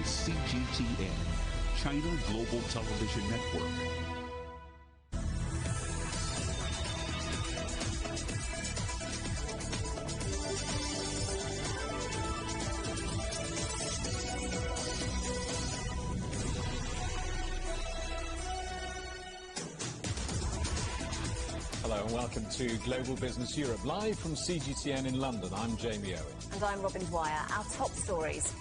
CGTN, China Global Television Network. Hello and welcome to Global Business Europe, live from CGTN in London. I'm Jamie Owen. And I'm Robin Dwyer. Our top stories.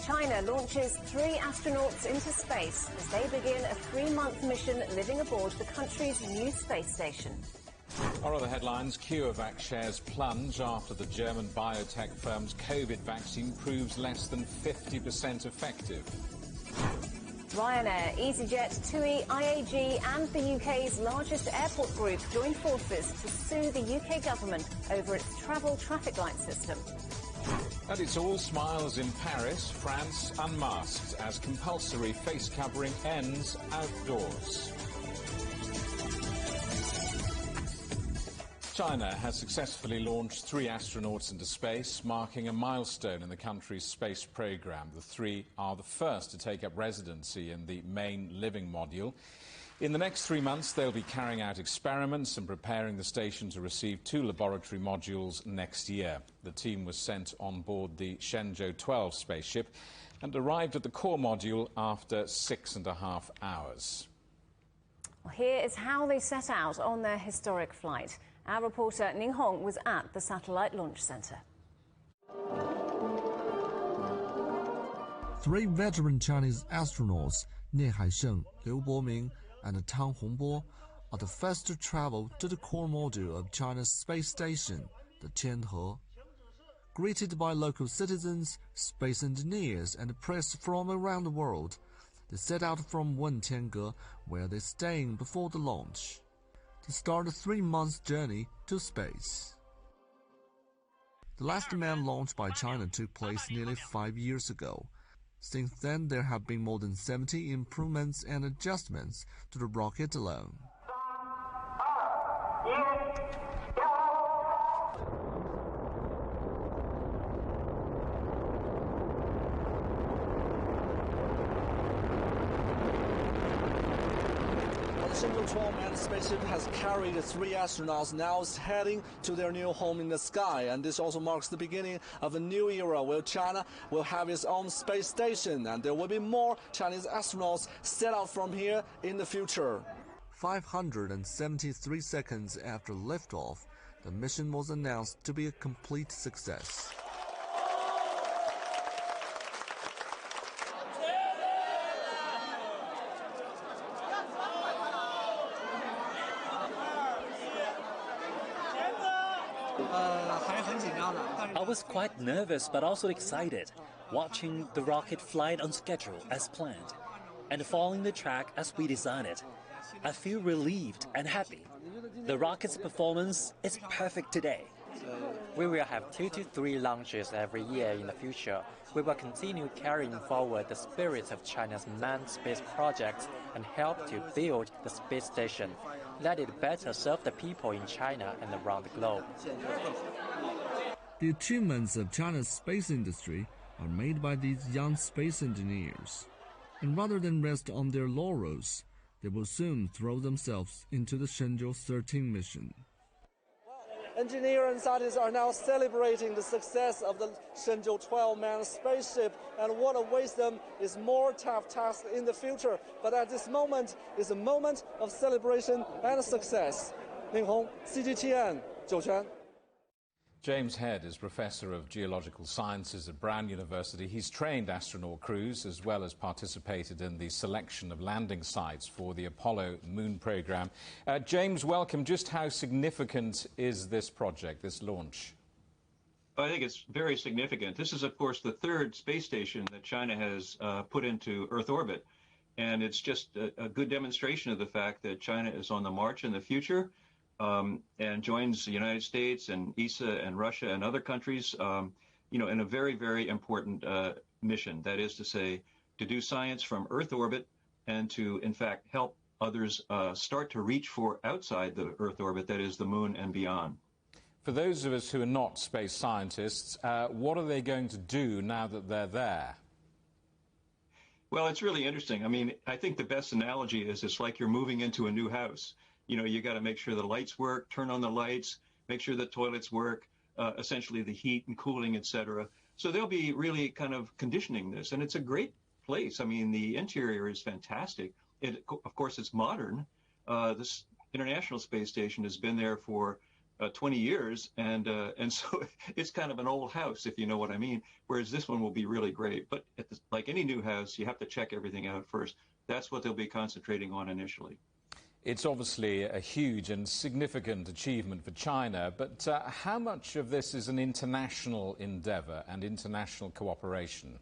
China launches 3 astronauts into space as they begin a 3-month mission living aboard the country's new space station. Our other headlines: CureVac shares plunge after the German biotech firm's COVID vaccine proves less than 50% effective. Ryanair, EasyJet, TUI, IAG and the UK's largest airport group join forces to sue the UK government over its travel traffic light system. And it's all smiles in Paris. France unmasked as compulsory face covering ends outdoors. China has successfully launched 3 astronauts into space, marking a milestone in the country's space program. The 3 are the first to take up residency in the main living module. In the next 3 months, they'll be carrying out experiments and preparing the station to receive 2 laboratory modules next year. The team was sent on board the Shenzhou 12 spaceship and arrived at the core module after 6.5 hours. Well, here is how they set out on their historic flight. Our reporter Ning Hong was at the Satellite Launch Center. 3 veteran Chinese astronauts, Nie Haisheng, Liu Boming, and Tang Hongbo, are the first to travel to the core module of China's space station, the Tianhe. Greeted by local citizens, space engineers, and press from around the world, they set out from Wentiange, where they're staying before the launch, to start a 3-month journey to space. The last manned launch by China took place nearly 5 years ago. Since then, there have been more than 70 improvements and adjustments to the rocket alone. The Shenzhou 12 manned spaceship has carried 3 astronauts, now is heading to their new home in the sky. And this also marks the beginning of a new era where China will have its own space station, and there will be more Chinese astronauts set out from here in the future. 573 seconds after liftoff, the mission was announced to be a complete success. I was quite nervous but also excited, watching the rocket fly on schedule as planned and following the track as we designed it. I feel relieved and happy. The rocket's performance is perfect today. We will have 2 to 3 launches every year in the future. We will continue carrying forward the spirit of China's manned space projects and help to build the space station. Let it better serve the people in China and around the globe. The achievements of China's space industry are made by these young space engineers. And rather than rest on their laurels, they will soon throw themselves into the Shenzhou 13 mission. Engineers and scientists are now celebrating the success of the Shenzhou 12 manned spaceship, and what awaits them is more tough tasks in the future. But at this moment is a moment of celebration and success. Ning Hong, CGTN, Zhouquan. James Head is Professor of Geological Sciences at Brown University. He's trained astronaut crews as well as participated in the selection of landing sites for the Apollo moon program. James, welcome. Just how significant is this project, this launch? I think it's very significant. This is, of course, the 3rd space station that China has put into Earth orbit. And it's just a good demonstration of the fact that China is on the march in the future. And joins the United States and ESA and Russia and other countries, in a very, very important mission. That is to say, to do science from Earth orbit and to, in fact, help others start to reach for outside the Earth orbit, that is the moon and beyond. For those of us who are not space scientists, what are they going to do now that they're there? Well, it's really interesting. I mean, I think the best analogy is it's like you're moving into a new house. You know, you got to make sure the lights work, turn on the lights, make sure the toilets work, essentially the heat and cooling, et cetera. So they'll be really kind of conditioning this. And it's a great place. I mean, the interior is fantastic. Of course, it's modern. This International Space Station has been there for 20 years, and so it's kind of an old house, if you know what I mean, whereas this one will be really great. But like any new house, you have to check everything out first. That's what they'll be concentrating on initially. It's obviously a huge and significant achievement for China, but how much of this is an international endeavour and international cooperation?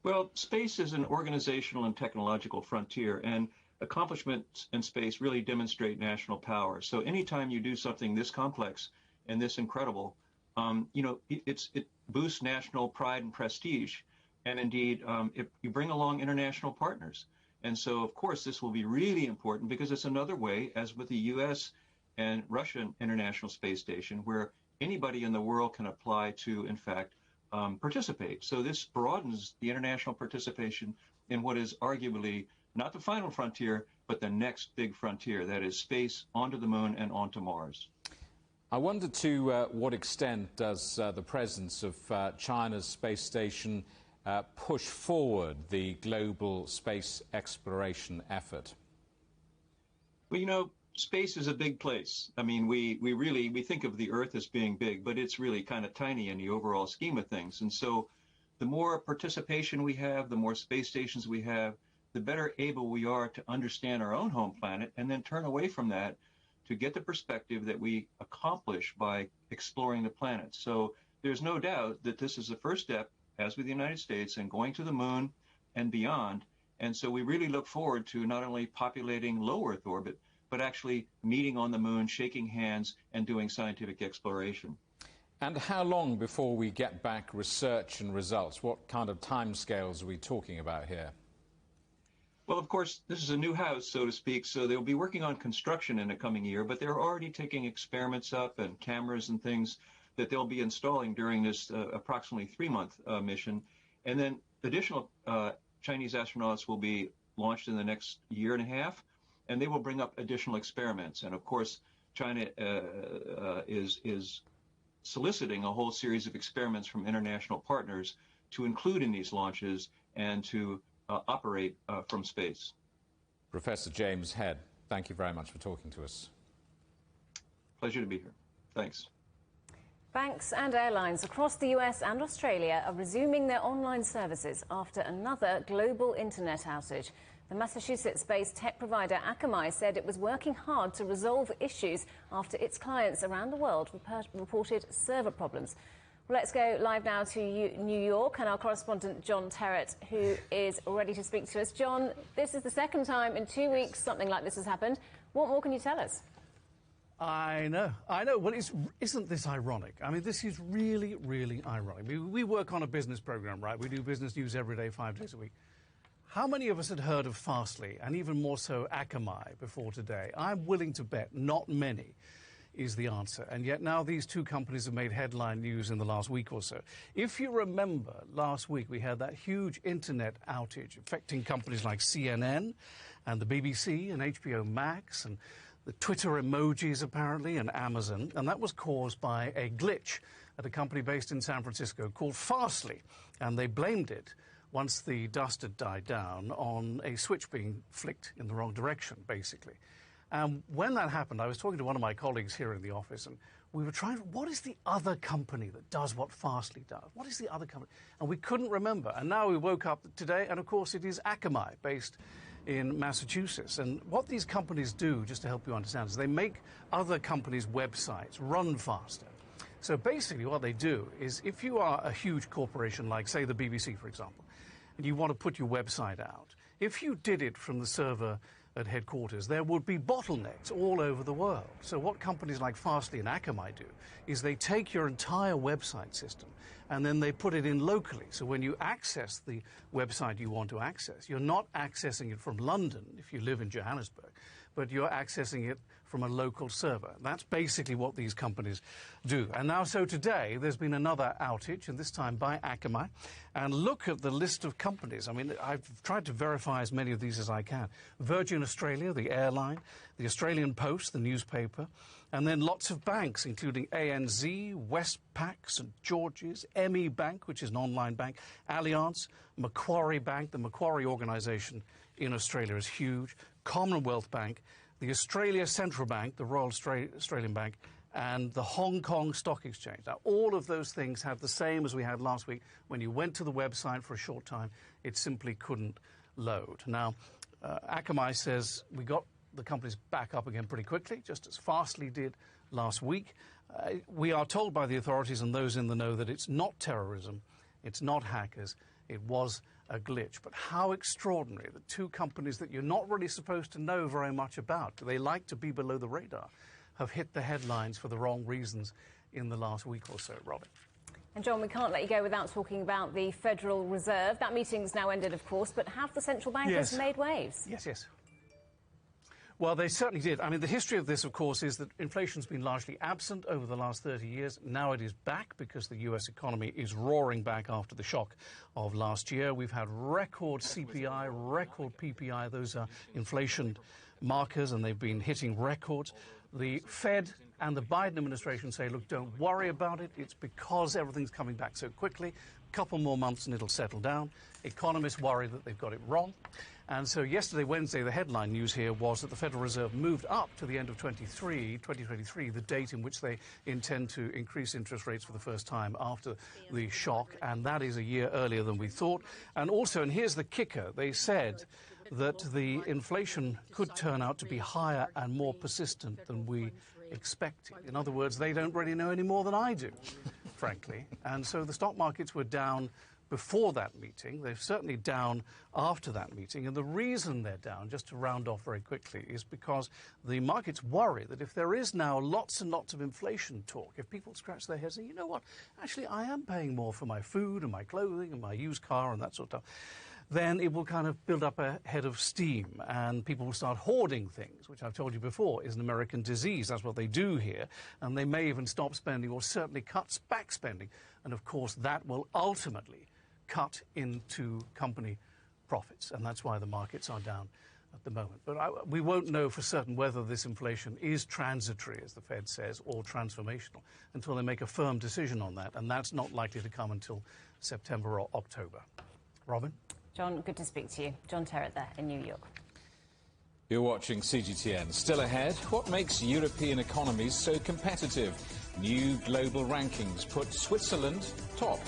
Well, space is an organizational and technological frontier, and accomplishments in space really demonstrate national power. So anytime you do something this complex and this incredible, you know, it boosts national pride and prestige. And indeed, you bring along international partners. And so, of course, this will be really important because it's another way, as with the U.S. and Russian International Space Station, where anybody in the world can apply to, in fact, participate. So this broadens the international participation in what is arguably not the final frontier, but the next big frontier, that is space onto the moon and onto Mars. I wonder to what extent does the presence of China's space station push forward the global space exploration effort? Well, you know, space is a big place. I mean, we think of the Earth as being big, but it's really kind of tiny in the overall scheme of things. And so the more participation we have, the more space stations we have, the better able we are to understand our own home planet and then turn away from that to get the perspective that we accomplish by exploring the planet. So there's no doubt that this is the first step, as with the United States, in going to the moon and beyond. And so we really look forward to not only populating low Earth orbit, but actually meeting on the moon, shaking hands, and doing scientific exploration. And how long before we get back research and results? What kind of timescales are we talking about here? Well, of course, this is a new house, so to speak, so they'll be working on construction in the coming year, but they're already taking experiments up and cameras and things that they'll be installing during this approximately 3-month mission. And then additional Chinese astronauts will be launched in the next year and a half, and they will bring up additional experiments. And of course, China is soliciting a whole series of experiments from international partners to include in these launches and to operate from space. Professor James Head, thank you very much for talking to us. Pleasure to be here. Thanks. Banks and airlines across the US and Australia are resuming their online services after another global internet outage. The Massachusetts-based tech provider Akamai said it was working hard to resolve issues after its clients around the world reported server problems. Well, let's go live now to New York and our correspondent John Terrett, who is ready to speak to us. John, this is the second time in 2 weeks something like this has happened. What more can you tell us? I know. Well, isn't this ironic? I mean, this is really, really ironic. We work on a business program, right? We do business news every day, 5 days a week. How many of us had heard of Fastly, and even more so Akamai, before today? I'm willing to bet not many is the answer. And yet now these two companies have made headline news in the last week or so. If you remember, last week we had that huge internet outage affecting companies like CNN and the BBC and HBO Max and the Twitter emojis, apparently, and Amazon. And that was caused by a glitch at a company based in San Francisco called Fastly. And they blamed it, once the dust had died down, on a switch being flicked in the wrong direction, basically. And when that happened, I was talking to one of my colleagues here in the office, and we were trying, what is the other company that does what Fastly does? What is the other company? And we couldn't remember. And now we woke up today, and of course it is Akamai, based in Massachusetts. And what these companies do, just to help you understand, is they make other companies' websites run faster. So basically what they do is, if you are a huge corporation like, say, the BBC, for example, and you want to put your website out, if you did it from the server at headquarters, there would be bottlenecks all over the world. So what companies like Fastly and Akamai do is they take your entire website system and then they put it in locally. So when you access the website you want to access, you're not accessing it from London if you live in Johannesburg, but you're accessing it from a local server. That's basically what these companies do. And now, so today, there's been another outage, and this time by Akamai. And look at the list of companies. I mean, I've tried to verify as many of these as I can. Virgin Australia, the airline, the Australian Post, the newspaper, and then lots of banks, including ANZ, Westpac, St George's, ME Bank, which is an online bank, Allianz, Macquarie Bank. The Macquarie organisation in Australia is huge, Commonwealth Bank, the Australia Central Bank, the Royal Australian Bank, and the Hong Kong Stock Exchange. Now, all of those things have the same as we had last week. When you went to the website for a short time, it simply couldn't load. Now, Akamai says we got the companies back up again pretty quickly, just as Fastly did last week. We are told by the authorities and those in the know that it's not terrorism, it's not hackers, it was a glitch. But how extraordinary that two companies that you're not really supposed to know very much about, they like to be below the radar, have hit the headlines for the wrong reasons in the last week or so. Robin. And John, we can't let you go without talking about the Federal Reserve. That meeting's now ended, of course, but have the central bankers made waves? Yes. Well, they certainly did. I mean, the history of this, of course, is that inflation's been largely absent over the last 30 years. Now it is back because the U.S. economy is roaring back after the shock of last year. We've had record CPI, record PPI. Those are inflation markers, and they've been hitting records. The Fed and the Biden administration say, look, don't worry about it. It's because everything's coming back so quickly. A couple more months and it'll settle down. Economists worry that they've got it wrong. And so yesterday, Wednesday, the headline news here was that the Federal Reserve moved up to the end of 2023, the date in which they intend to increase interest rates for the first time after the shock. And that is a year earlier than we thought. And also, and here's the kicker, they said that the inflation could turn out to be higher and more persistent than we expected. In other words, they don't really know any more than I do, frankly. And so the stock markets were down before that meeting. They're certainly down after that meeting. And the reason they're down, just to round off very quickly, is because the markets worry that if there is now lots and lots of inflation talk, if people scratch their heads and say, you know what, actually I am paying more for my food and my clothing and my used car and that sort of stuff, then it will kind of build up a head of steam and people will start hoarding things, which I've told you before is an American disease. That's what they do here. And they may even stop spending or certainly cut back spending. And of course, that will ultimately cut into company profits. And that's why the markets are down at the moment. But we won't know for certain whether this inflation is transitory, as the Fed says, or transformational until they make a firm decision on that. And that's not likely to come until September or October. Robin? John, good to speak to you. John Terrett there in New York. You're watching CGTN. Still ahead, what makes European economies so competitive? New global rankings put Switzerland top.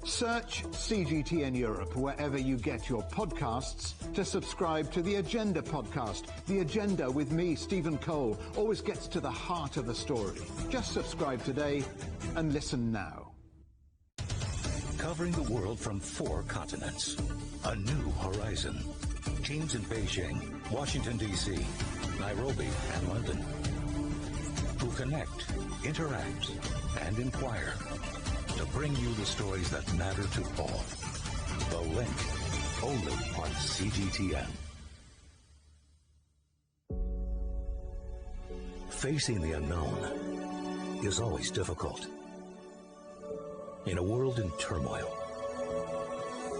Search CGTN Europe wherever you get your podcasts to subscribe to The Agenda podcast. The Agenda with me, Stephen Cole, always gets to the heart of the story. Just subscribe today and listen now. Covering the world from 4 continents. A new horizon. Teams in Beijing, Washington, D.C., Nairobi, and London. Who connect, interact, and inquire to bring you the stories that matter to all. The Link, only on CGTN. Facing the unknown is always difficult. In a world in turmoil,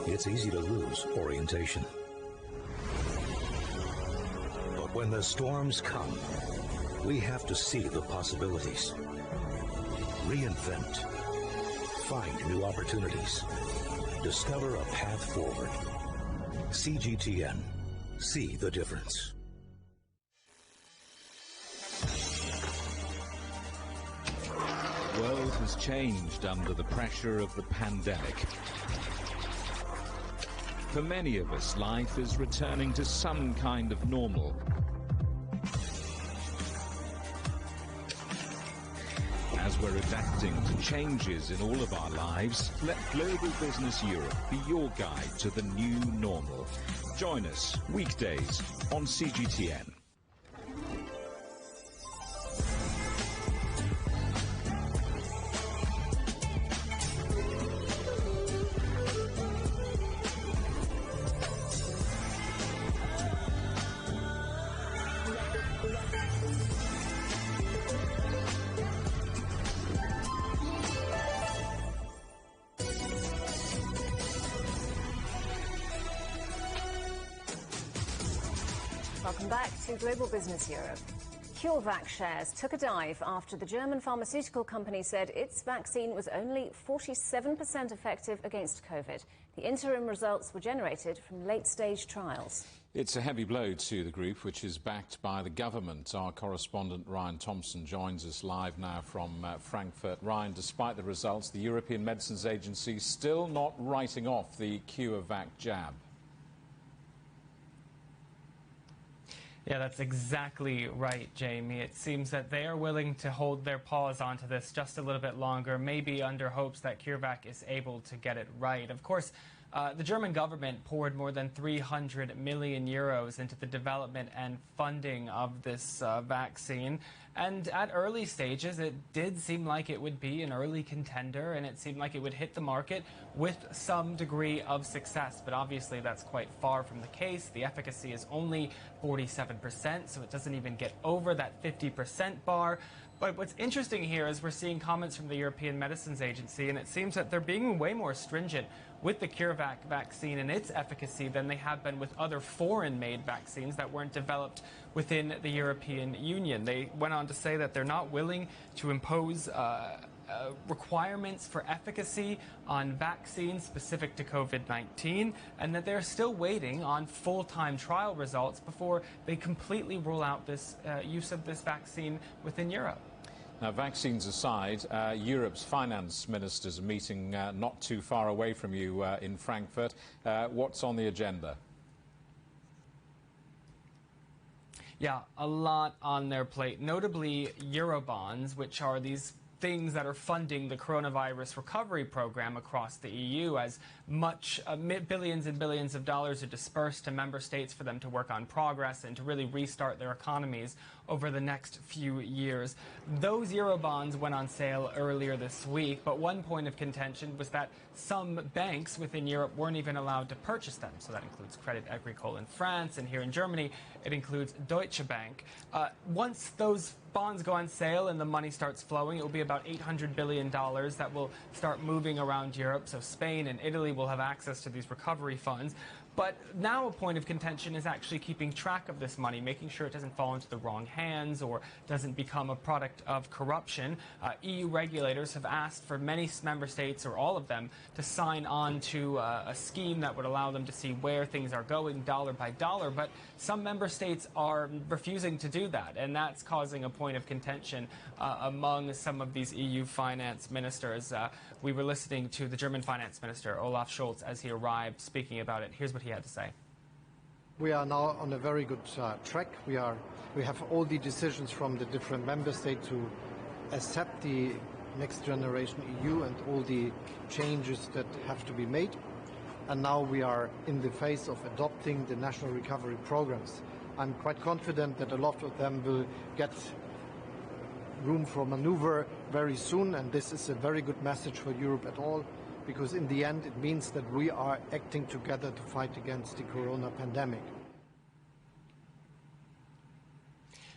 it's easy to lose orientation. But when the storms come, we have to see the possibilities. Reinvent. Find new opportunities. Discover a path forward. CGTN. See the difference. The world has changed under the pressure of the pandemic. For many of us, life is returning to some kind of normal. As we're adapting to changes in all of our lives, let Global Business Europe be your guide to the new normal. Join us weekdays on CGTN. Welcome back to Global Business Europe. CureVac shares took a dive after the German pharmaceutical company said its vaccine was only 47% effective against COVID. The interim results were generated from late-stage trials. It's a heavy blow to the group, which is backed by the government. Our correspondent Ryan Thompson joins us live now from Frankfurt. Ryan, despite the results, the European Medicines Agency still not writing off the CureVac jab. Yeah, that's exactly right, Jamie. It seems that they are willing to hold their paws onto this just a little bit longer, maybe under hopes that CureVac is able to get it right. Of course, the German government poured more than 300 million euros into the development and funding of this vaccine. And at early stages, it did seem like it would be an early contender, and it seemed like it would hit the market with some degree of success. But obviously, that's quite far from the case. The efficacy is only 47%, so it doesn't even get over that 50% bar. But what's interesting here is we're seeing comments from the European Medicines Agency, and it seems that they're being way more stringent with the CureVac vaccine and its efficacy than they have been with other foreign-made vaccines that weren't developed within the European Union. They went on to say that they're not willing to impose requirements for efficacy on vaccines specific to COVID-19, and that they're still waiting on full-time trial results before they completely rule out this use of this vaccine within Europe. Now, vaccines aside, Europe's finance ministers are meeting not too far away from you in Frankfurt. What's on the agenda? Yeah, a lot on their plate, notably Eurobonds, which are these things that are funding the coronavirus recovery program across the EU, as much billions and billions of dollars are dispersed to member states for them to work on progress and to really restart their economies over the next few years. Those Eurobonds went on sale earlier this week, but one point of contention was that some banks within Europe weren't even allowed to purchase them. So that includes Crédit Agricole in France, and here in Germany it includes Deutsche Bank. Once those bonds go on sale and the money starts flowing, it will be about $800 billion that will start moving around Europe. So Spain and Italy will have access to these recovery funds. But now a point of contention is actually keeping track of this money, making sure it doesn't fall into the wrong hands or doesn't become a product of corruption. EU regulators have asked for many member states, or all of them, to sign on to a scheme that would allow them to see where things are going dollar by dollar. But some member states are refusing to do that, and that's causing a point of contention among some of these EU finance ministers. We were listening to the German finance minister, Olaf Scholz, as he arrived, speaking about it. Here's what he had to say. We are now on a very good track. We have all the decisions from the different member states to accept the next generation EU and all the changes that have to be made. And now we are in the phase of adopting the national recovery programs. I'm quite confident that a lot of them will get room for maneuver very soon, and this is a very good message for Europe at all, because in the end it means that we are acting together to fight against the corona pandemic.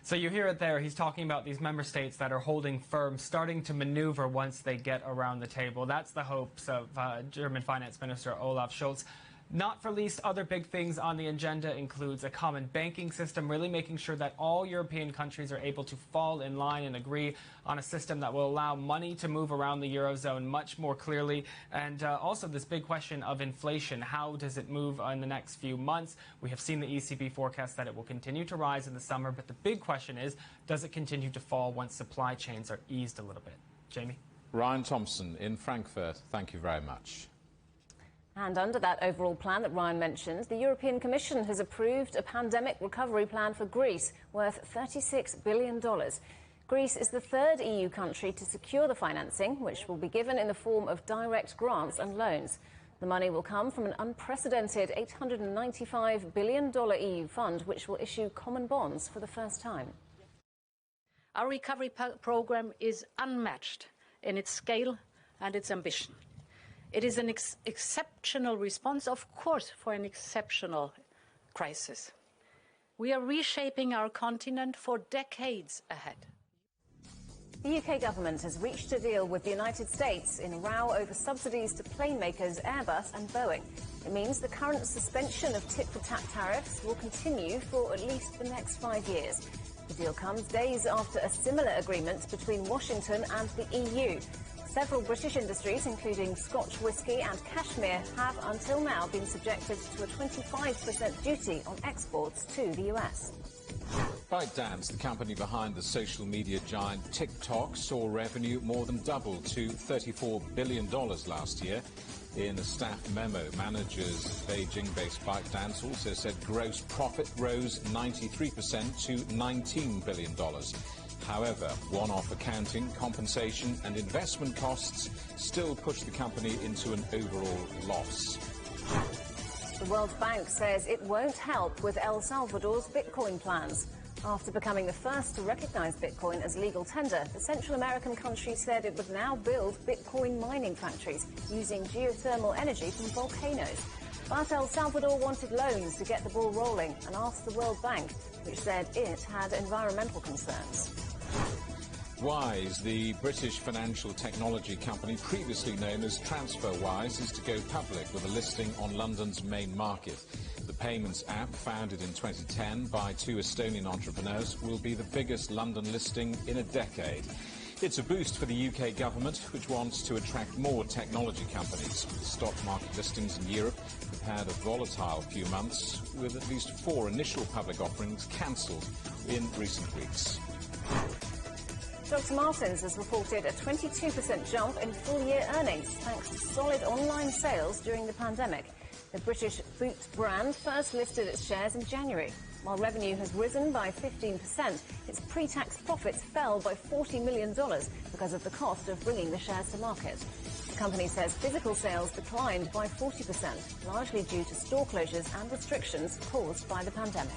So you hear it there. He's talking about these member states that are holding firm, starting to maneuver once they get around the table. That's the hopes of German Finance Minister Olaf Scholz. Not for least, other big things on the agenda includes a common banking system, really making sure that all European countries are able to fall in line and agree on a system that will allow money to move around the Eurozone much more clearly. And also this big question of inflation. How does it move in the next few months? We have seen the ECB forecast that it will continue to rise in the summer, but the big question is, does it continue to fall once supply chains are eased a little bit? Jamie? Ryan Thompson in Frankfurt, thank you very much. And under that overall plan that Ryan mentioned, the European Commission has approved a pandemic recovery plan for Greece worth $36 billion. Greece is the third EU country to secure the financing, which will be given in the form of direct grants and loans. The money will come from an unprecedented $895 billion EU fund, which will issue common bonds for the first time. Our recovery program is unmatched in its scale and its ambition. It is an exceptional response, of course, for an exceptional crisis. We are reshaping our continent for decades ahead. The UK government has reached a deal with the United States in a row over subsidies to plane makers Airbus and Boeing. It means the current suspension of tit-for-tat tariffs will continue for at least the next 5 years. The deal comes days after a similar agreement between Washington and the EU. Several British industries, including Scotch whisky and cashmere, have until now been subjected to a 25% duty on exports to the US. ByteDance, the company behind the social media giant TikTok, saw revenue more than double to $34 billion last year. In a staff memo, managers Beijing-based ByteDance also said gross profit rose 93% to $19 billion. However, one-off accounting, compensation and investment costs still push the company into an overall loss. The World Bank says it won't help with El Salvador's Bitcoin plans. After becoming the first to recognize Bitcoin as legal tender, the Central American country said it would now build Bitcoin mining factories using geothermal energy from volcanoes. But El Salvador wanted loans to get the ball rolling and asked the World Bank, which said it had environmental concerns. Wise, the British financial technology company previously known as TransferWise, is to go public with a listing on London's main market. The payments app, founded in 2010 by two Estonian entrepreneurs, will be the biggest London listing in a decade. It's a boost for the UK government, which wants to attract more technology companies. Stock market listings in Europe have had a volatile few months, with at least 4 initial public offerings cancelled in recent weeks. Dr. Martens has reported a 22% jump in full-year earnings thanks to solid online sales during the pandemic. The British boots brand first listed its shares in January. While revenue has risen by 15%, its pre-tax profits fell by $40 million because of the cost of bringing the shares to market. The company says physical sales declined by 40%, largely due to store closures and restrictions caused by the pandemic.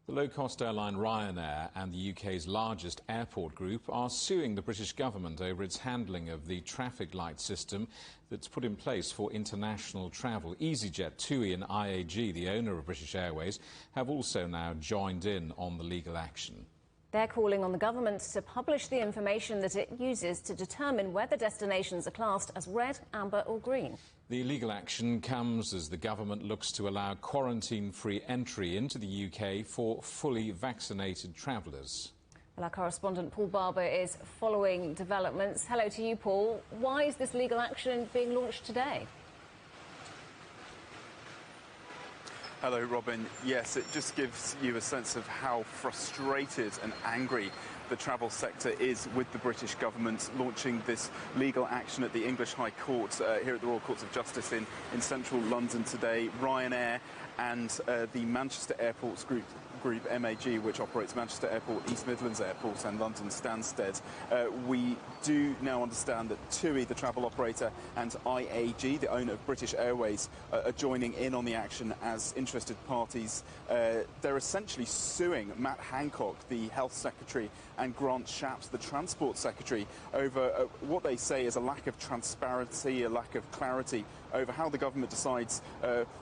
The low-cost airline Ryanair and the UK's largest airport group are suing the British government over its handling of the traffic light system that's put in place for international travel. EasyJet, TUI and IAG, the owner of British Airways, have also now joined in on the legal action. They're calling on the government to publish the information that it uses to determine whether destinations are classed as red, amber or green. The legal action comes as the government looks to allow quarantine-free entry into the UK for fully vaccinated travellers. Well, our correspondent Paul Barber is following developments. Hello to you, Paul. Why is this legal action being launched today? Hello, Robin. Yes, it just gives you a sense of how frustrated and angry the travel sector is with the British government launching this legal action at the English High Court here at the Royal Courts of Justice in central London today. Ryanair and the Manchester Airports Group MAG, which operates Manchester Airport, East Midlands Airport and London Stansted. We do now understand that TUI, the travel operator, and IAG, the owner of British Airways, are joining in on the action as interested parties. They're essentially suing Matt Hancock, the Health Secretary, and Grant Shapps, the Transport Secretary, over what they say is a lack of transparency, a lack of clarity over how the government decides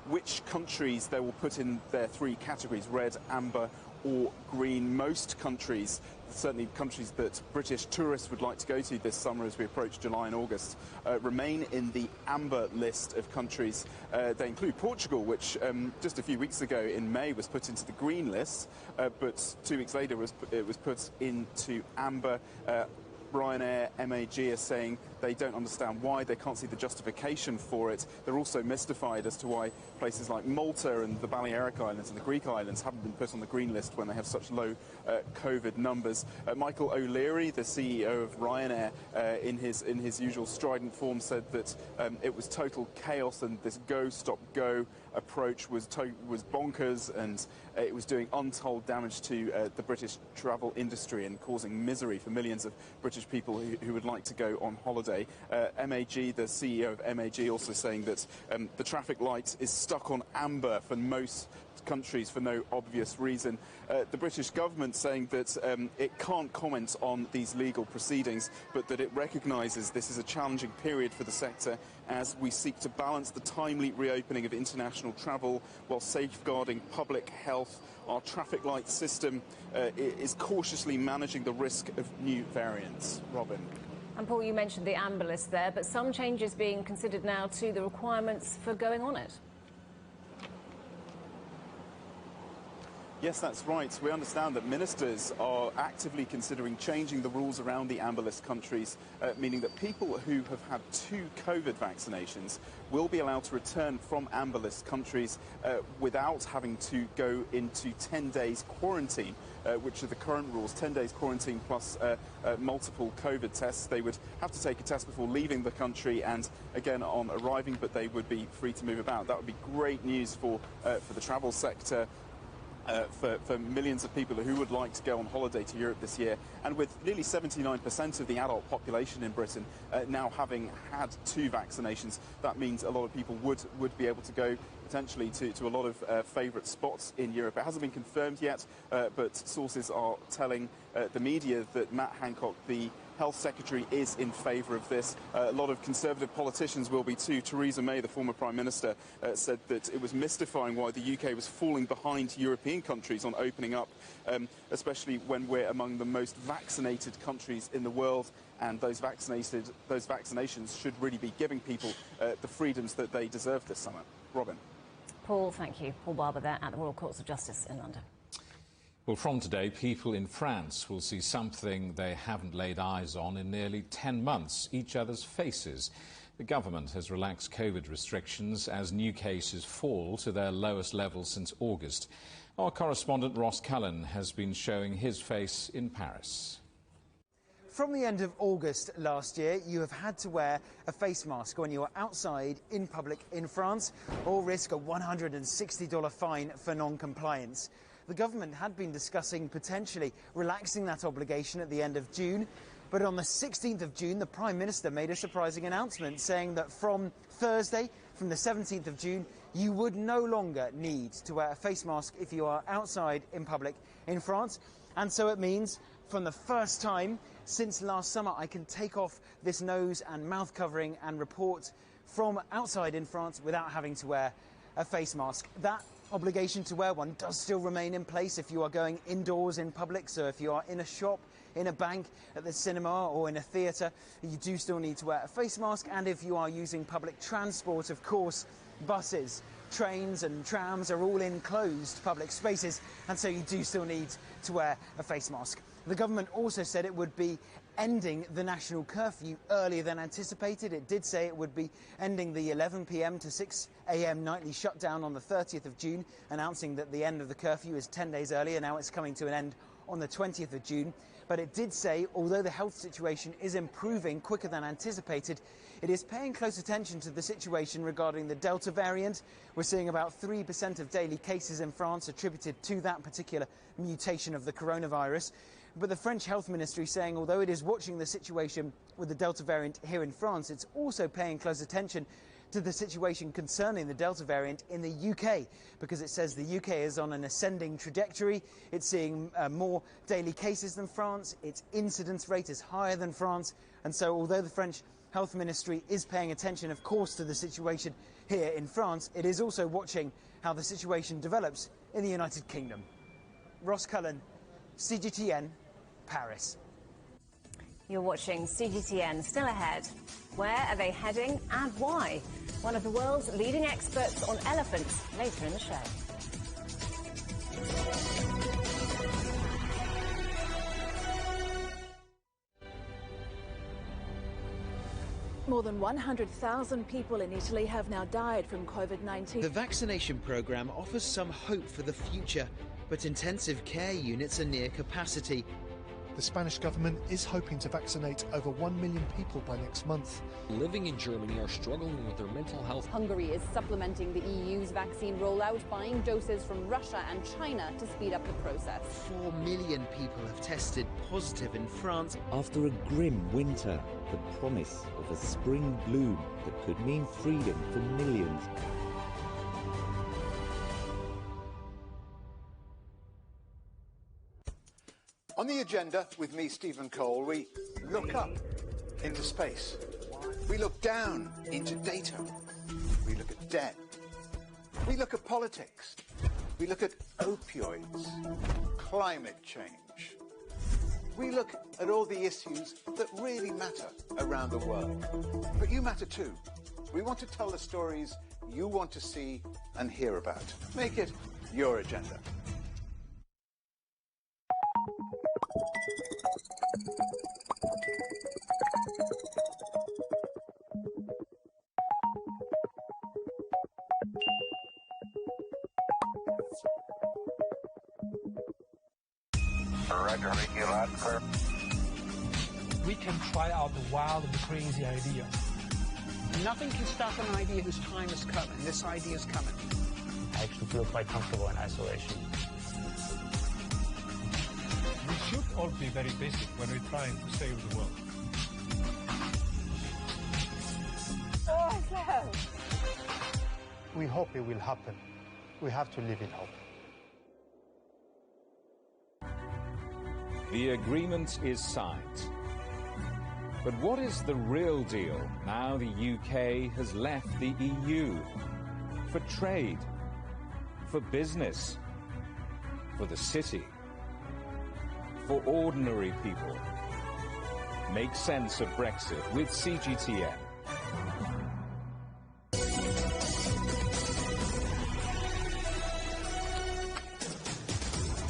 which countries they will put in their 3 categories, red, amber or green. Most countries, certainly countries that British tourists would like to go to this summer as we approach July and August, remain in the amber list of countries. They include Portugal, which just a few weeks ago in May was put into the green list, but 2 weeks later it was put into amber. Ryanair, MAG are saying They don't understand why. They can't see the justification for it. They're also mystified as to why places like Malta and the Balearic Islands and the Greek islands haven't been put on the green list when they have such low COVID numbers. Michael O'Leary, the CEO of Ryanair, in his usual strident form, said that it was total chaos and this go, stop, go approach was bonkers, and it was doing untold damage to the British travel industry and causing misery for millions of British people who would like to go on holiday. MAG, the CEO of MAG, also saying that the traffic light is stuck on amber for most countries for no obvious reason. The British government saying that it can't comment on these legal proceedings, but that it recognises this is a challenging period for the sector as we seek to balance the timely reopening of international travel while safeguarding public health. Our traffic light system is cautiously managing the risk of new variants. Robin. And Paul, you mentioned the amber list there, but some changes being considered now to the requirements for going on it. Yes, that's right. We understand that ministers are actively considering changing the rules around the amber list countries, meaning that people who have had 2 COVID vaccinations will be allowed to return from amber list countries without having to go into 10 days quarantine, which are the current rules, 10 days quarantine plus multiple COVID tests. They would have to take a test before leaving the country and again on arriving, but they would be free to move about. That would be great news for the travel sector. For millions of people who would like to go on holiday to Europe this year. And with nearly 79% of the adult population in Britain now having had 2 vaccinations, that means a lot of people would be able to go potentially to a lot of favourite spots in Europe. It hasn't been confirmed yet, but sources are telling the media that Matt Hancock, the Health Secretary, is in favour of this. A lot of Conservative politicians will be too. Theresa May, the former Prime Minister, said that it was mystifying why the UK was falling behind European countries on opening up, especially when we're among the most vaccinated countries in the world, and those vaccinations should really be giving people the freedoms that they deserve this summer. Robin. Paul, thank you. Paul Barber there at the Royal Courts of Justice in London. Well, from today, people in France will see something they haven't laid eyes on in nearly 10 months, each other's faces. The government has relaxed COVID restrictions as new cases fall to their lowest level since August. Our correspondent Ross Cullen has been showing his face in Paris. From the end of August last year, you have had to wear a face mask when you are outside in public in France, or risk a $160 fine for non-compliance. The government had been discussing potentially relaxing that obligation at the end of June, but on the 16th of June, the Prime Minister made a surprising announcement saying that from Thursday, from the 17th of June, you would no longer need to wear a face mask if you are outside in public in France. And so it means, from the first time since last summer, I can take off this nose and mouth covering and report from outside in France without having to wear a face mask. That obligation to wear one does still remain in place if you are going indoors in public. So if you are in a shop, in a bank, at the cinema or in a theatre, you do still need to wear a face mask. And if you are using public transport, of course, buses, trains and trams are all in closed public spaces, and so you do still need to wear a face mask. The government also said it would be ending the national curfew earlier than anticipated. It did say it would be ending the 11 p.m. to 6 a.m. nightly shutdown on the 30th of June, announcing that the end of the curfew is 10 days earlier. Now it's coming to an end on the 20th of June. But it did say, although the health situation is improving quicker than anticipated, it is paying close attention to the situation regarding the Delta variant. We're seeing about 3% of daily cases in France attributed to that particular mutation of the coronavirus. But the French Health Ministry saying, although it is watching the situation with the Delta variant here in France, it's also paying close attention to the situation concerning the Delta variant in the UK, because it says the UK is on an ascending trajectory. It's seeing more daily cases than France. Its incidence rate is higher than France. And so although the French Health Ministry is paying attention, of course, to the situation here in France, it is also watching how the situation develops in the United Kingdom. Ross Cullen, CGTN, Paris. You're watching CGTN. Still ahead. Where are they heading and why? One of the world's leading experts on elephants later in the show. More than 100,000 people in Italy have now died from COVID-19. The vaccination programme offers some hope for the future, but intensive care units are near capacity. The Spanish government is hoping to vaccinate over 1 million people by next month. Living in Germany are struggling with their mental health. Hungary is supplementing the EU's vaccine rollout, buying doses from Russia and China to speed up the process. 4 million people have tested positive in France. After a grim winter, the promise of a spring bloom that could mean freedom for millions. On the agenda with me, Stephen Cole, we look up into space. We look down into data. We look at debt. We look at politics. We look at opioids, climate change. We look at all the issues that really matter around the world. But you matter too. We want to tell the stories you want to see and hear about. Make it your agenda. We can try out the wild and crazy idea. Nothing can stop an idea whose time is coming. This idea is coming. I actually feel quite comfortable in isolation. We should all be very basic when we're trying to save the world. Awesome! We hope it will happen. We have to live in hope. The agreement is signed. But what is the real deal now the UK has left the EU? For trade, for business, for the city, for ordinary people. Make sense of Brexit with CGTN.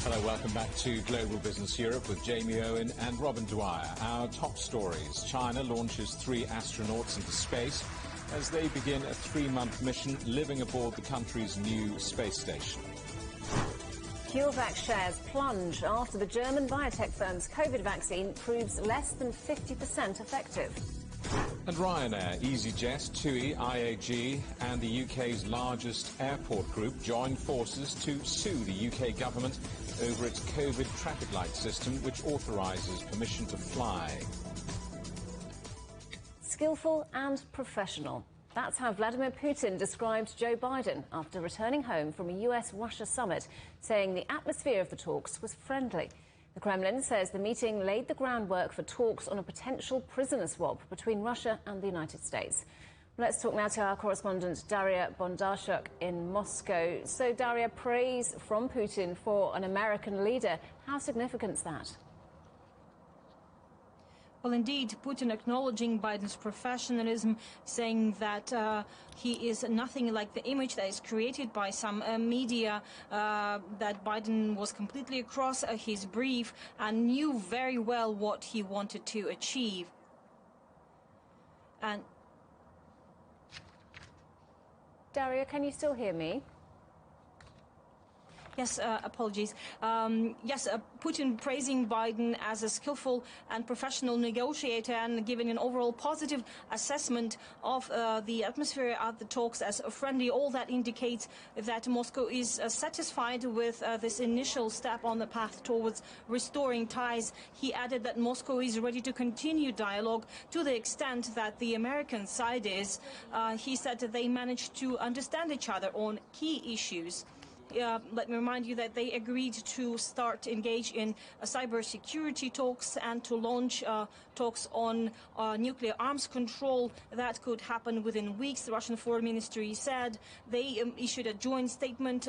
Hello, welcome back to Global Business Europe with Jamie Owen and Robin Dwyer. Our top stories. China launches 3 astronauts into space as they begin a 3-month mission living aboard the country's new space station. CureVac shares plunge after the German biotech firm's COVID vaccine proves less than 50% effective. And Ryanair, EasyJet, TUI, IAG and the UK's largest airport group join forces to sue the UK government over its COVID traffic light system, which authorises permission to fly. Skillful and professional. That's how Vladimir Putin described Joe Biden after returning home from a US-Russia summit, saying the atmosphere of the talks was friendly. The Kremlin says the meeting laid the groundwork for talks on a potential prisoner swap between Russia and the United States. Let's talk now to our correspondent Daria Bondarchuk in Moscow. So, Daria, praise from Putin for an American leader. How significant is that? Well, indeed, Putin acknowledging Biden's professionalism, saying that he is nothing like the image that is created by some media, that Biden was completely across his brief and knew very well what he wanted to achieve. And Daria, can you still hear me? Yes, apologies. Yes, Putin praising Biden as a skillful and professional negotiator and giving an overall positive assessment of the atmosphere at the talks as friendly. All that indicates that Moscow is satisfied with this initial step on the path towards restoring ties. He added that Moscow is ready to continue dialogue to the extent that the American side is. He said that they managed to understand each other on key issues. Let me remind you that they agreed to engage in cybersecurity talks and to launch talks on nuclear arms control. That could happen within weeks, the Russian Foreign Ministry said. They issued a joint statement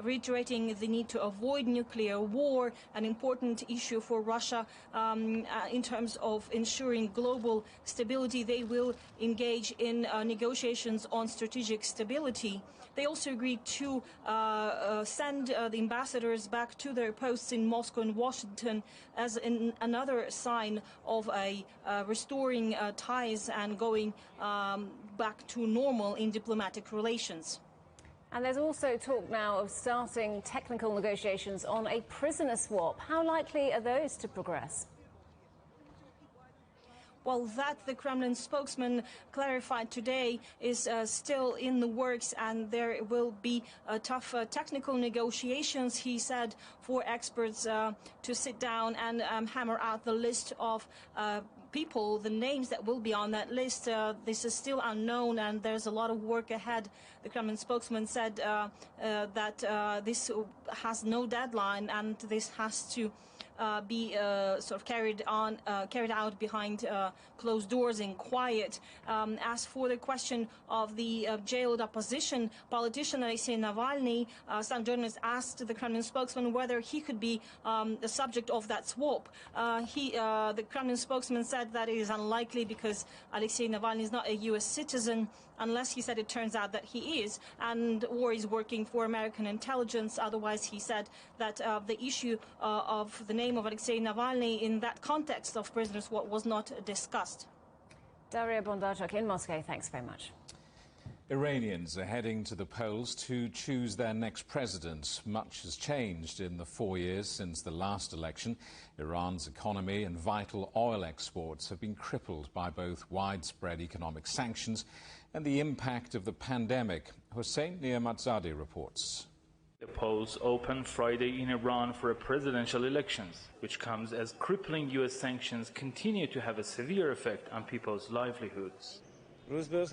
reiterating the need to avoid nuclear war, an important issue for Russia in terms of ensuring global stability. They will engage in negotiations on strategic stability. They also agreed to send the ambassadors back to their posts in Moscow and Washington as another sign of restoring ties and going back to normal in diplomatic relations. And there's also talk now of starting technical negotiations on a prisoner swap. How likely are those to progress? Well, that the Kremlin spokesman clarified today is still in the works, and there will be tough technical negotiations, he said, for experts to sit down and hammer out the list of people, the names that will be on that list. This is still unknown, and there's a lot of work ahead. The Kremlin spokesman said that this has no deadline, and this has to be sort of carried out behind closed doors in quiet. As for the question of the jailed opposition politician Alexei Navalny, some journalists asked the Kremlin spokesman whether he could be the subject of that swap. The Kremlin spokesman said that it is unlikely because Alexei Navalny is not a U.S. citizen, unless, he said, it turns out that he is, or is working for American intelligence. Otherwise, he said that the issue of the name of Alexei Navalny in that context of prisoners was not discussed. Daria Bondarchuk in Moscow, thanks very much. Iranians are heading to the polls to choose their next president. Much has changed in the 4 years since the last election. Iran's economy and vital oil exports have been crippled by both widespread economic sanctions and the impact of the pandemic. Hossein Niamatzadeh reports. The polls open Friday in Iran for presidential elections, which comes as crippling U.S. sanctions continue to have a severe effect on people's livelihoods.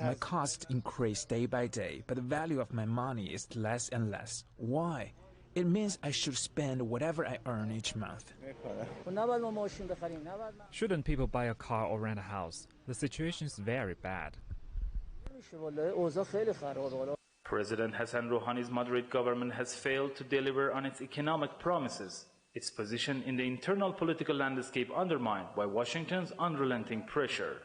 My costs increase day by day, but the value of my money is less and less. Why? It means I should spend whatever I earn each month. Shouldn't people buy a car or rent a house? The situation is very bad. President Hassan Rouhani's moderate government has failed to deliver on its economic promises, its position in the internal political landscape undermined by Washington's unrelenting pressure.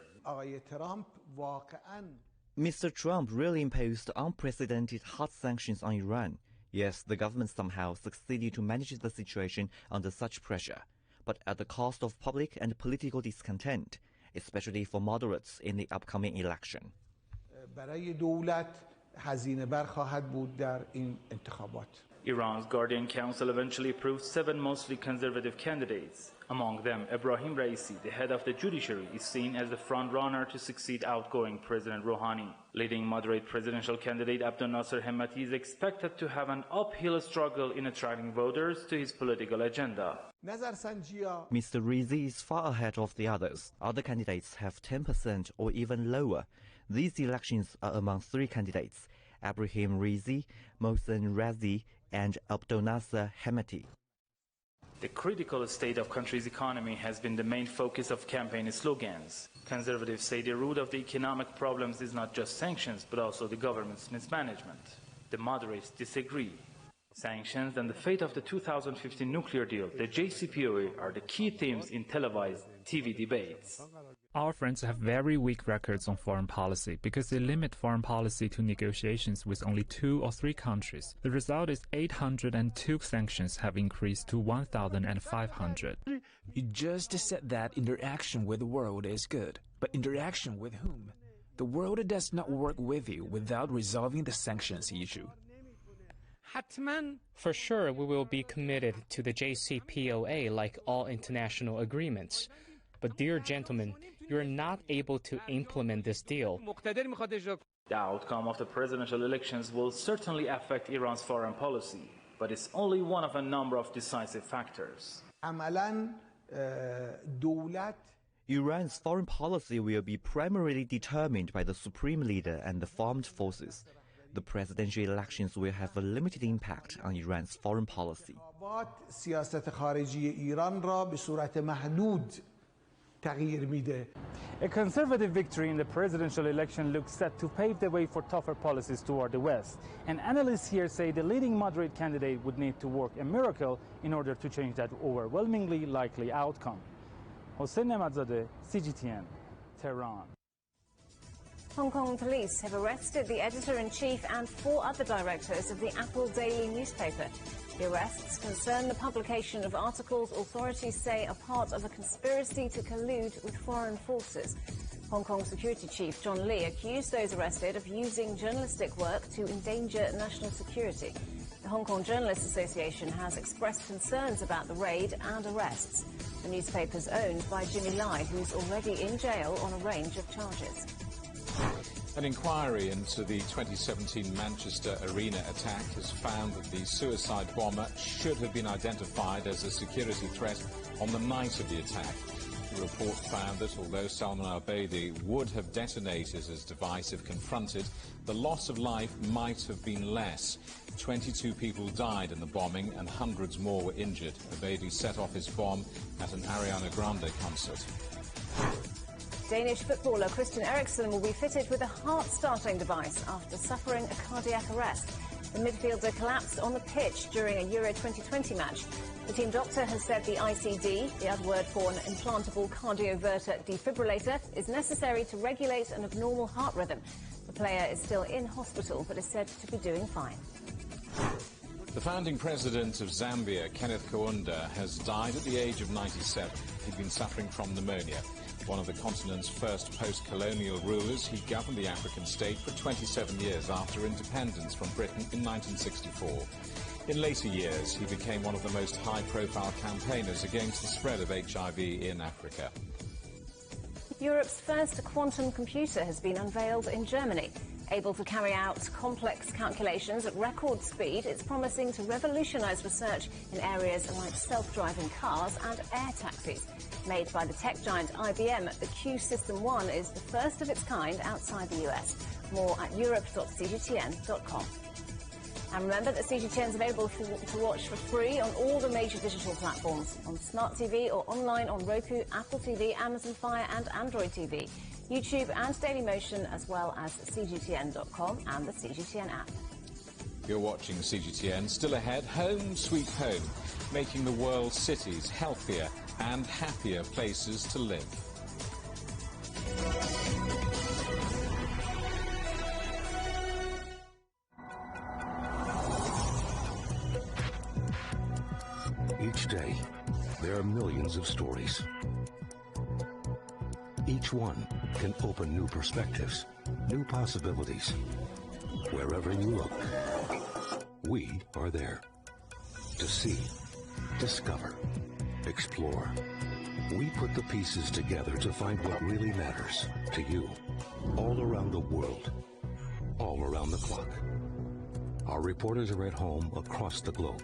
Mr. Trump really imposed unprecedented hard sanctions on Iran. Yes, the government somehow succeeded to manage the situation under such pressure, but at the cost of public and political discontent, especially for moderates in the upcoming election. Iran's Guardian Council eventually approved 7 mostly conservative candidates. Among them, Ebrahim Raisi, the head of the judiciary, is seen as the front-runner to succeed outgoing President Rouhani. Leading moderate presidential candidate Abdel Nasser Hemati is expected to have an uphill struggle in attracting voters to his political agenda. Mr. Raisi is far ahead of the others. Other candidates have 10% or even lower. These elections are among 3 candidates: Ebrahim Raisi, Mohsen Razi, and Abdel Nasser Hemati. The critical state of country's economy has been the main focus of campaign slogans. Conservatives say the root of the economic problems is not just sanctions, but also the government's mismanagement. The moderates disagree. Sanctions and the fate of the 2015 nuclear deal, the JCPOA, are the key themes in televised TV debates. Our friends have very weak records on foreign policy because they limit foreign policy to negotiations with only 2 or 3 countries. The result is 802 sanctions have increased to 1,500. You just said that interaction with the world is good. But interaction with whom? The world does not work with you without resolving the sanctions issue. For sure, we will be committed to the JCPOA like all international agreements. But dear gentlemen, you are not able to implement this deal. The outcome of the presidential elections will certainly affect Iran's foreign policy, but it's only one of a number of decisive factors. Iran's foreign policy will be primarily determined by the supreme leader and the armed forces. The presidential elections will have a limited impact on Iran's foreign policy. A conservative victory in the presidential election looks set to pave the way for tougher policies toward the West. And analysts here say the leading moderate candidate would need to work a miracle in order to change that overwhelmingly likely outcome. Hossein Niamatzadeh, CGTN, Tehran. Hong Kong police have arrested the editor-in-chief and 4 other directors of the Apple Daily newspaper. The arrests concern the publication of articles authorities say are part of a conspiracy to collude with foreign forces. Hong Kong Security Chief John Lee accused those arrested of using journalistic work to endanger national security. The Hong Kong Journalists Association has expressed concerns about the raid and arrests. The newspaper's owned by Jimmy Lai, who's already in jail on a range of charges. An inquiry into the 2017 Manchester Arena attack has found that the suicide bomber should have been identified as a security threat on the night of the attack. The report found that although Salman al-Baidi would have detonated his device if confronted, the loss of life might have been less. 22 people died in the bombing and hundreds more were injured. Al-Baidi set off his bomb at an Ariana Grande concert. Danish footballer Christian Eriksen will be fitted with a heart-starting device after suffering a cardiac arrest. The midfielder collapsed on the pitch during a Euro 2020 match. The team doctor has said the ICD, the other word for an implantable cardioverter defibrillator, is necessary to regulate an abnormal heart rhythm. The player is still in hospital but is said to be doing fine. The founding president of Zambia, Kenneth Kaunda, has died at the age of 97. He'd been suffering from pneumonia. One of the continent's first post-colonial rulers, he governed the African state for 27 years after independence from Britain in 1964. In later years, he became one of the most high-profile campaigners against the spread of HIV in Africa. Europe's first quantum computer has been unveiled in Germany. Able to carry out complex calculations at record speed, it's promising to revolutionise research in areas like self-driving cars and air taxis. Made by the tech giant IBM, the Q System 1 is the first of its kind outside the US. More at europe.cgtn.com. And remember that CGTN is available to watch for free on all the major digital platforms, on Smart TV or online on Roku, Apple TV, Amazon Fire and Android TV, YouTube and Dailymotion, as well as CGTN.com and the CGTN app. You're watching CGTN. Still ahead, Home Sweet Home, making the world's cities healthier and happier places to live. Each day, there are millions of stories. Each one can open new perspectives, new possibilities. Wherever you look, we are there. To see, discover, explore. We put the pieces together to find what really matters to you, all around the world, all around the clock. Our reporters are at home across the globe.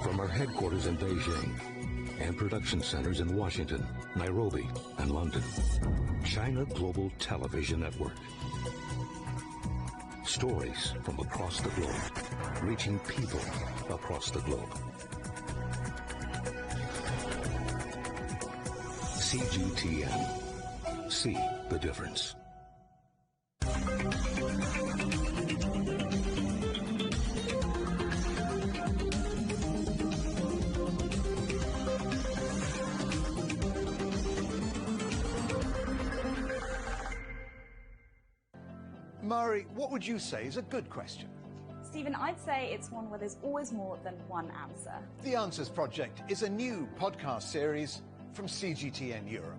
From our headquarters in Beijing and production centers in Washington, Nairobi, and London, China Global Television Network. Stories from across the globe, reaching people across the globe. CGTN. See the difference. Mari, what would you say is a good question? Stephen, I'd say it's one where there's always more than one answer. The Answers Project is a new podcast series from CGTN Europe.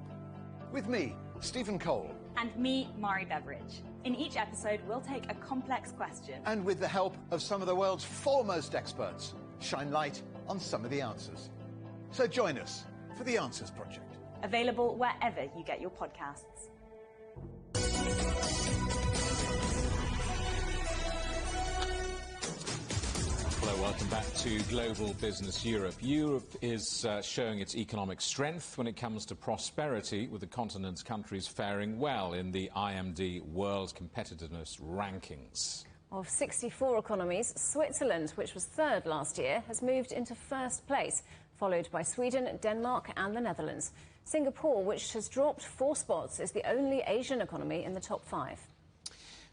With me, Stephen Cole. And me, Mari Beveridge. In each episode, we'll take a complex question. And with the help of some of the world's foremost experts, shine light on some of the answers. So join us for The Answers Project. Available wherever you get your podcasts. Hello, welcome back to Global Business Europe. Europe is showing its economic strength when it comes to prosperity, with the continent's countries faring well in the IMD World Competitiveness Rankings. Of 64 economies, Switzerland, which was third last year, has moved into first place, followed by Sweden, Denmark and the Netherlands. Singapore, which has dropped 4 spots, is the only Asian economy in the top 5.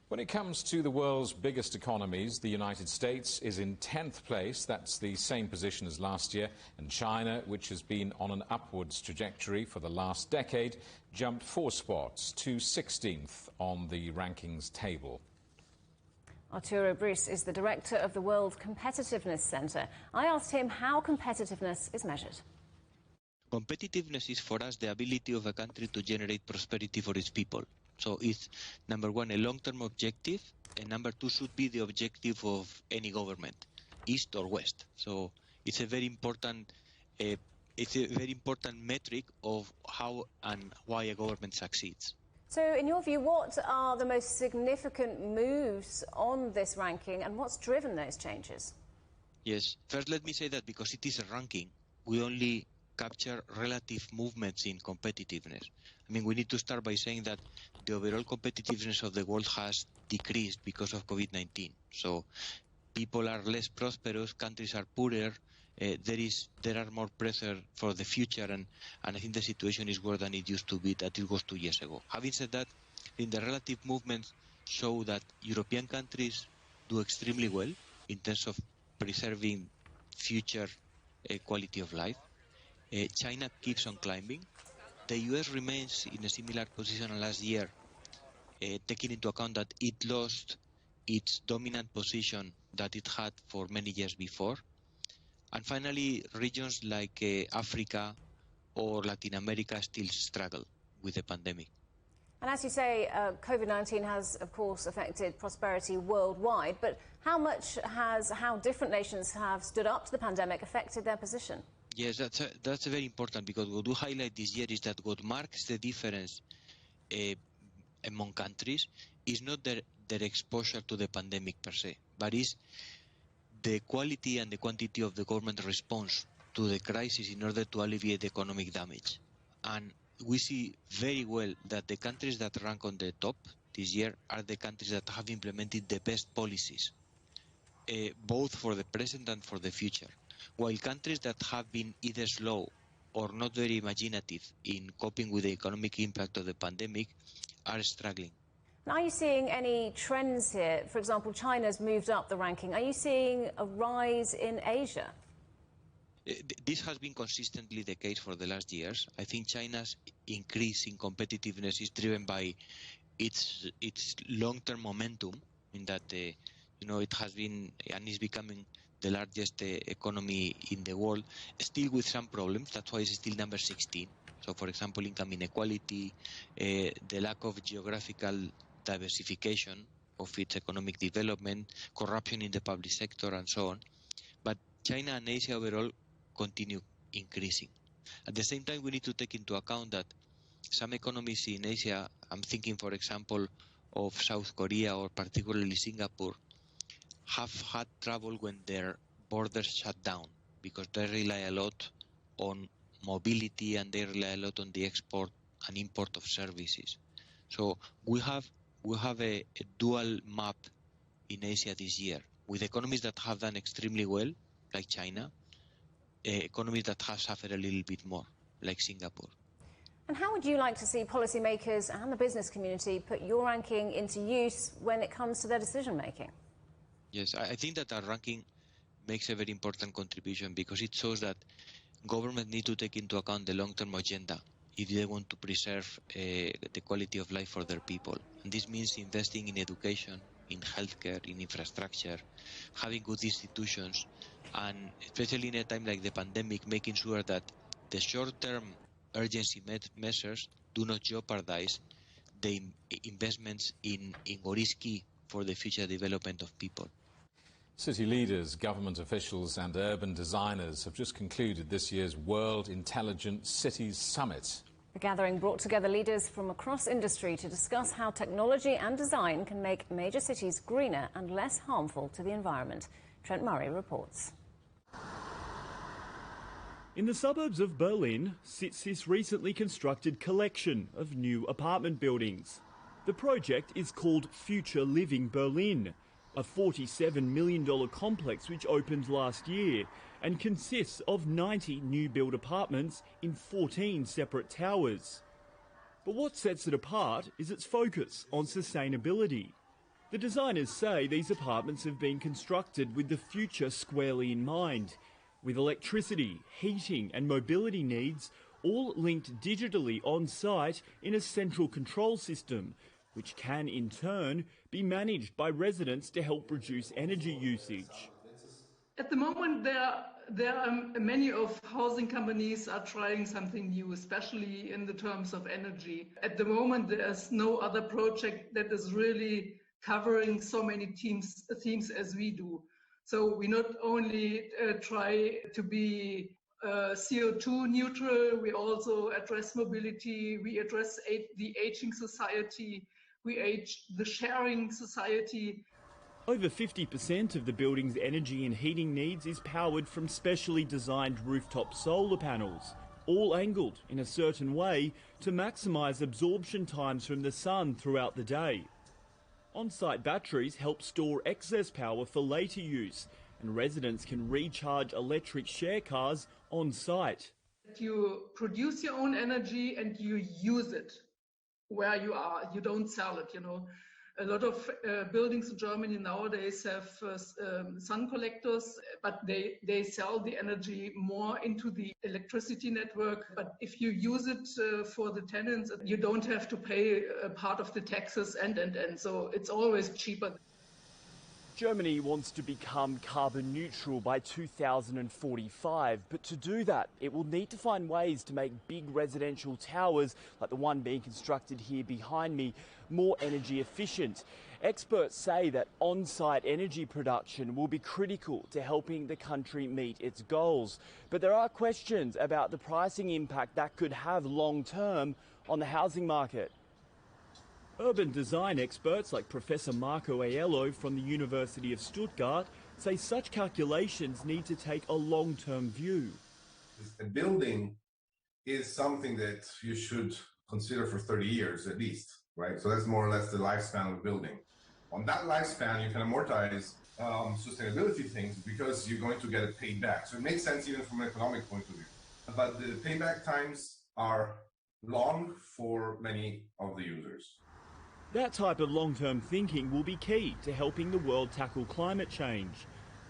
When it comes to the world's biggest economies, the United States is in 10th place. That's the same position as last year. And China, which has been on an upwards trajectory for the last decade, jumped 4 spots to 16th on the rankings table. Arturo Bruce is the director of the World Competitiveness Centre. I asked him how competitiveness is measured. Competitiveness is for us the ability of a country to generate prosperity for its people. So it's, number one, a long-term objective, and number two should be the objective of any government, east or west. So it's a very important metric of how and why a government succeeds. So in your view, what are the most significant moves on this ranking, and what's driven those changes? Yes, first let me say that because it is a ranking, we only capture relative movements in competitiveness. I mean, we need to start by saying that the overall competitiveness of the world has decreased because of COVID-19. So people are less prosperous, countries are poorer, there are more pressure for the future, and I think the situation is worse than it used to be, that it was 2 years ago. Having said that, in the relative movements show that European countries do extremely well in terms of preserving future quality of life. China keeps on climbing. The US remains in a similar position last year, taking into account that it lost its dominant position that it had for many years before. And finally, regions like Africa or Latin America still struggle with the pandemic. And as you say, COVID-19 has, of course, affected prosperity worldwide, but how different nations have stood up to the pandemic affected their position? Yes, that's very important, because what we highlight this year is that what marks the difference among countries is not their exposure to the pandemic per se, but is the quality and the quantity of the government response to the crisis in order to alleviate economic damage. And we see very well that the countries that rank on the top this year are the countries that have implemented the best policies, both for the present and for the future. While countries that have been either slow or not very imaginative in coping with the economic impact of the pandemic are struggling. Are you seeing any trends here? For example, China's moved up the ranking. Are you seeing a rise in Asia? This has been consistently the case for the last years. I think China's increase in competitiveness is driven by its long-term momentum, in that it has been and is becoming the largest economy in the world, still with some problems. That's why it's still number 16. So, for example, income inequality, the lack of geographical diversification of its economic development, corruption in the public sector, and so on. But China and Asia overall continue increasing. At the same time, we need to take into account that some economies in Asia, I'm thinking, for example, of South Korea or particularly Singapore, have had trouble when their borders shut down, because they rely a lot on mobility and they rely a lot on the export and import of services. So we have a dual map in Asia this year, with economies that have done extremely well, like China, economies that have suffered a little bit more, like Singapore. And how would you like to see policymakers and the business community put your ranking into use when it comes to their decision-making? Yes, I think that our ranking makes a very important contribution, because it shows that governments need to take into account the long-term agenda if they want to preserve the quality of life for their people. And this means investing in education, in healthcare, in infrastructure, having good institutions, and especially in a time like the pandemic, making sure that the short-term urgency measures do not jeopardize the investments in what is key for the future development of people. City leaders, government officials and urban designers have just concluded this year's World Intelligent Cities Summit. The gathering brought together leaders from across industry to discuss how technology and design can make major cities greener and less harmful to the environment. Trent Murray reports. In the suburbs of Berlin sits this recently constructed collection of new apartment buildings. The project is called Future Living Berlin, a $47 million complex which opened last year and consists of 90 new build apartments in 14 separate towers. But what sets it apart is its focus on sustainability. The designers say these apartments have been constructed with the future squarely in mind, with electricity, heating and mobility needs all linked digitally on site in a central control system, which can in turn be managed by residents to help reduce energy usage. At the moment, there are many of housing companies are trying something new, especially in the terms of energy. At the moment, there's no other project that is really covering so many themes as we do. So we not only try to be CO2 neutral, we also address mobility, we address the aging society, the sharing society. Over 50% of the building's energy and heating needs is powered from specially designed rooftop solar panels, all angled in a certain way to maximise absorption times from the sun throughout the day. On-site batteries help store excess power for later use, and residents can recharge electric share cars on-site. You produce your own energy and you use it where you are. You don't sell it, you know. A lot of buildings in Germany nowadays have sun collectors, but they sell the energy more into the electricity network. But if you use it for the tenants, you don't have to pay a part of the taxes and. So it's always cheaper. Germany wants to become carbon neutral by 2045, but to do that, it will need to find ways to make big residential towers, like the one being constructed here behind me, more energy efficient. Experts say that on-site energy production will be critical to helping the country meet its goals. But there are questions about the pricing impact that could have long-term on the housing market. Urban design experts like Professor Marco Aiello from the University of Stuttgart say such calculations need to take a long-term view. A building is something that you should consider for 30 years at least, right? So that's more or less the lifespan of a building. On that lifespan, you can amortize sustainability things because you're going to get it paid back. So it makes sense even from an economic point of view. But the payback times are long for many of the users. That type of long-term thinking will be key to helping the world tackle climate change,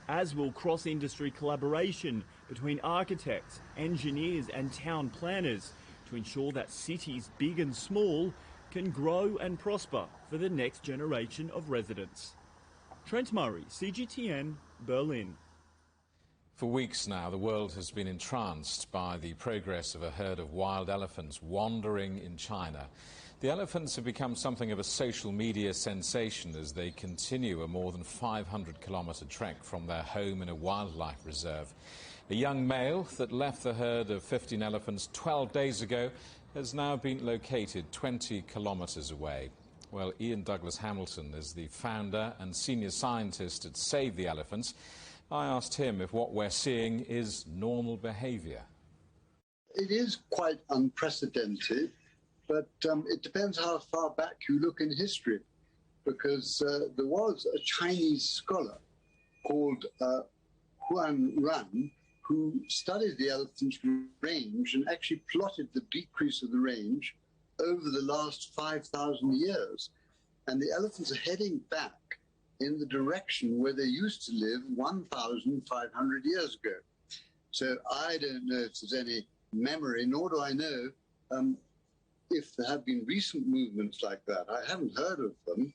as will cross-industry collaboration between architects, engineers and town planners to ensure that cities big and small can grow and prosper for the next generation of residents. Trent Murray, CGTN, Berlin. For weeks now, the world has been entranced by the progress of a herd of wild elephants wandering in China. The elephants have become something of a social media sensation as they continue a more than 500-kilometre trek from their home in a wildlife reserve. A young male that left the herd of 15 elephants 12 days ago has now been located 20 kilometres away. Well, Ian Douglas Hamilton is the founder and senior scientist at Save the Elephants. I asked him if what we're seeing is normal behaviour. It is quite unprecedented. But it depends how far back you look in history, because there was a Chinese scholar called Huan Ran who studied the elephant's range and actually plotted the decrease of the range over the last 5,000 years. And the elephants are heading back in the direction where they used to live 1,500 years ago. So I don't know if there's any memory, nor do I know if there have been recent movements like that. I haven't heard of them.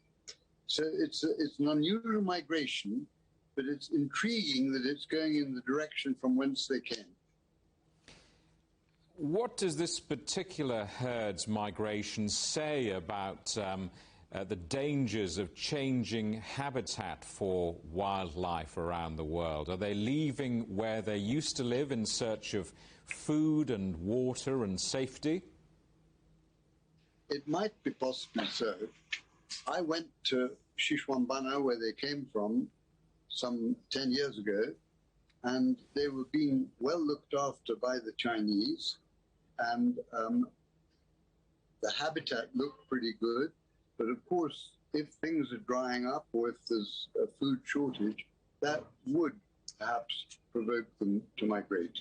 So it's an unusual migration, but it's intriguing that it's going in the direction from whence they came. What does this particular herd's migration say about the dangers of changing habitat for wildlife around the world? Are they leaving where they used to live in search of food and water and safety? It might be possibly so. I went to Xishuangbanna, where they came from, some 10 years ago, and they were being well looked after by the Chinese, and the habitat looked pretty good. But of course, if things are drying up or if there's a food shortage, that would perhaps provoke them to migrate.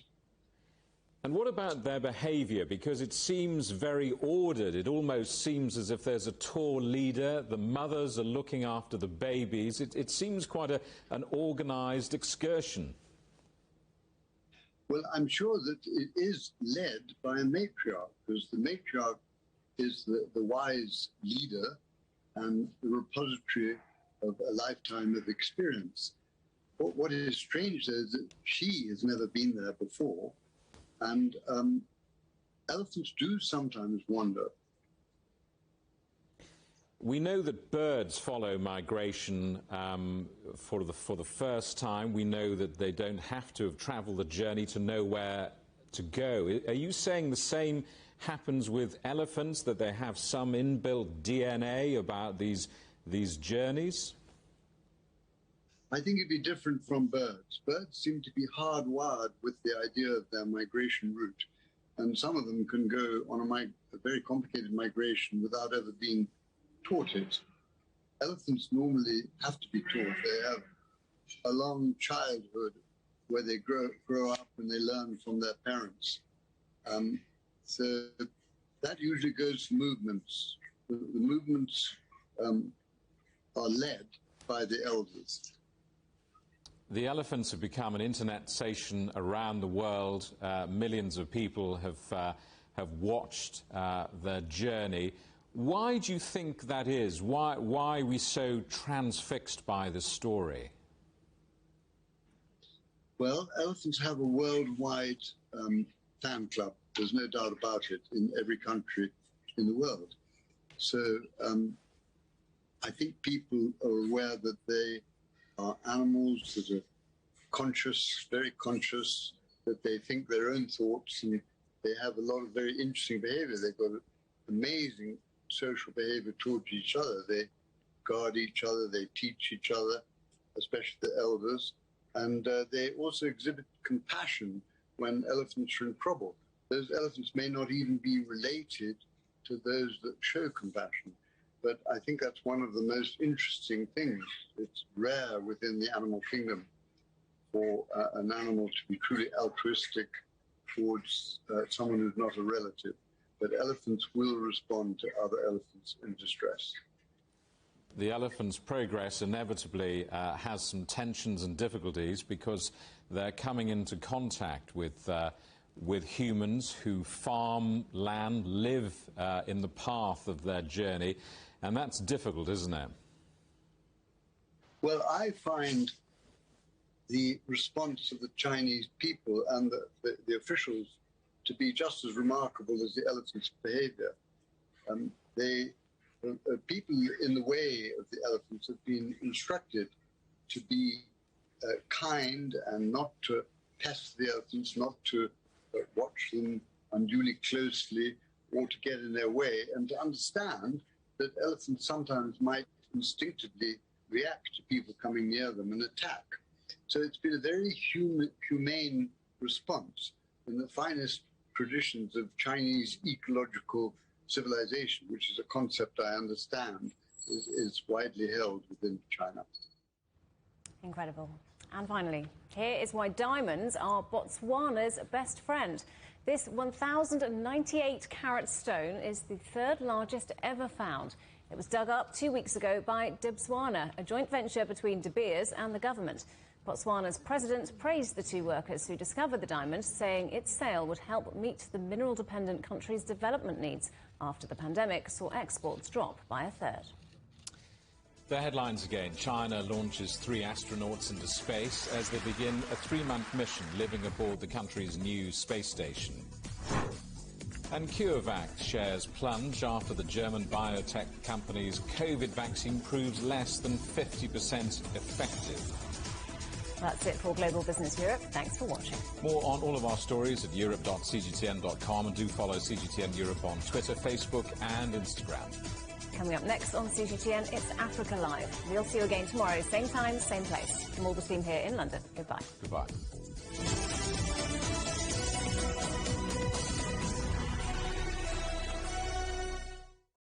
And what about their behaviour? Because it seems very ordered. It almost seems as if there's a tall leader, the mothers are looking after the babies. It seems quite an organised excursion. Well, I'm sure that it is led by a matriarch, because the matriarch is the wise leader and the repository of a lifetime of experience. What is strange, though, is that she has never been there before, and elephants do sometimes wander. We know that birds follow migration for the first time. We know that they don't have to have travelled the journey to know where to go. Are you saying the same happens with elephants, that they have some inbuilt DNA about these journeys? I think it'd be different from birds. Birds seem to be hardwired with the idea of their migration route, and some of them can go on a very complicated migration without ever being taught it. Elephants normally have to be taught. They have a long childhood where they grow up and they learn from their parents. So that usually goes for movements. The movements are led by the elders. The elephants have become an internet sensation around the world. Millions of people have watched their journey. Why do you think that is? Why are we so transfixed by this story? Well, elephants have a worldwide fan club. There's no doubt about it, in every country in the world. So I think people are aware that they are animals that are conscious, very conscious, that they think their own thoughts, and they have a lot of very interesting behavior. They've got amazing social behavior towards each other. They guard each other, they teach each other, especially the elders, and they also exhibit compassion when elephants are in trouble. Those elephants may not even be related to those that show compassion, but I think that's one of the most interesting things. It's rare within the animal kingdom for an animal to be truly altruistic towards someone who's not a relative. But elephants will respond to other elephants in distress. The elephant's progress inevitably has some tensions and difficulties because they're coming into contact with humans who farm land, live in the path of their journey, and that's difficult, isn't it? Well, I find the response of the Chinese people and the officials to be just as remarkable as the elephant's behavior. People in the way of the elephants have been instructed to be kind and not to pest the elephants, not to watch them unduly closely or to get in their way, and to understand that elephants sometimes might instinctively react to people coming near them and attack. So it's been a very humane response in the finest traditions of Chinese ecological civilization, which is a concept I understand is widely held within China. Incredible. And finally, here is why diamonds are Botswana's best friend. This 1,098-carat stone is the third largest ever found. It was dug up 2 weeks ago by Botswana, a joint venture between De Beers and the government. Botswana's president praised the two workers who discovered the diamond, saying its sale would help meet the mineral-dependent country's development needs after the pandemic saw exports drop by a third. The headlines again. China launches 3 astronauts into space as they begin a 3-month mission living aboard the country's new space station. And CureVac shares plunge after the German biotech company's COVID vaccine proves less than 50% effective. That's it for Global Business Europe. Thanks for watching. More on all of our stories at europe.cgtn.com, and do follow CGTN Europe on Twitter, Facebook and Instagram. Coming up next on CGTN, it's Africa Live. We'll see you again tomorrow, same time, same place. From all the team here in London. Goodbye. Goodbye.